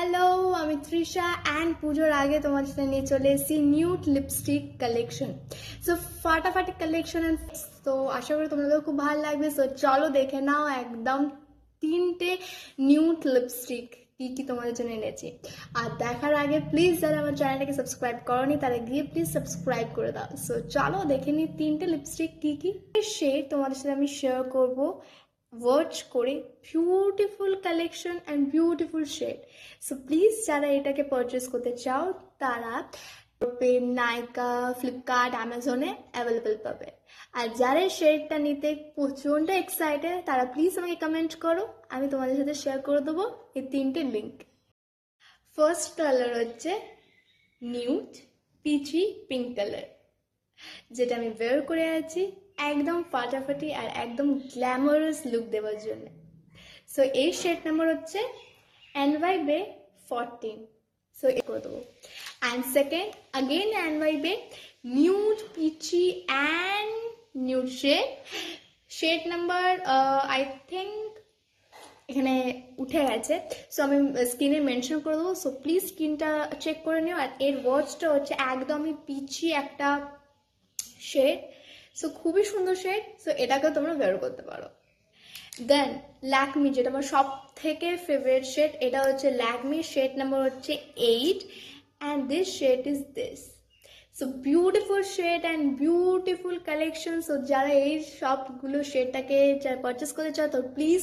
Hello, আমি Trisha and পুজোর আগে তোমাদের সাথে নিয়ে চলে এসেছি নিউড লিপস্টিক কালেকশন। সো ফাটাফাটি কালেকশন অ্যান্ড তো আশা করি তোমাদের খুব ভালো লাগবে। সো চলো দেখে নাও একদম তিনটে নিউড লিপস্টিক কি কি তোমাদের জন্য এনেছি। আর দেখার আগে প্লিজ যারা আমার চ্যানেলটাকে সাবস্ক্রাইব করোনি তারা গিয়ে প্লিজ সাবস্ক্রাইব করে দাও। সো চলো দেখে নিই তিনটে লিপস্টিক কি কি শেড তোমাদের সাথে আমি শেয়ার করবো ওয়াচ করে। Beautiful collection and beautiful shade. So please যারা এটাকে পারচেস করতে চাও তারা নাইকা, ফ্লিপকার্ট, অ্যামাজনে অ্যাভেলেবেল পাবে। আর যারা শেডটা নিতে প্রচণ্ড এক্সাইটেড তারা প্লিজ আমাকে কমেন্ট করো, আমি তোমাদের সাথে শেয়ার করে দেবো এই তিনটে লিঙ্ক। ফার্স্ট কালার হচ্ছে নিউড পিচি পিঙ্ক কালার, যেটা আমি বের করে আছি একদম ফাটাফাটি আর একদম গ্ল্যামারাস লুক দেওয়ার জন্য। সো এই শেড নাম্বার হচ্ছে NY-14। সো এ করে দেবো। অ্যান্ড সেকেন্ড अगेन NY-বে nude peachy and nude shade number I think এখানে উঠে গেছে। সো আমি স্ক্রিনে মেনশন করে দেবো। সো প্লিজ স্ক্রিনটা চেক করে নিও। আর এর ওয়াচটা হচ্ছে একদমই পিচি একটা শেড। সো খুবই সুন্দর শেড। সো এটাকেও তোমরা বের করতে পারো। দেন ল্যাকমি, যেটা আমার সব থেকে ফেভারিট শেড, এটা হচ্ছে ল্যাকমি শেড নাম্বার হচ্ছে 8 and this shade is this. So beautiful shade and beautiful collection. So যারা এই সবগুলো শেডটাকে যারা পারচেস করতে চাও তো প্লিজ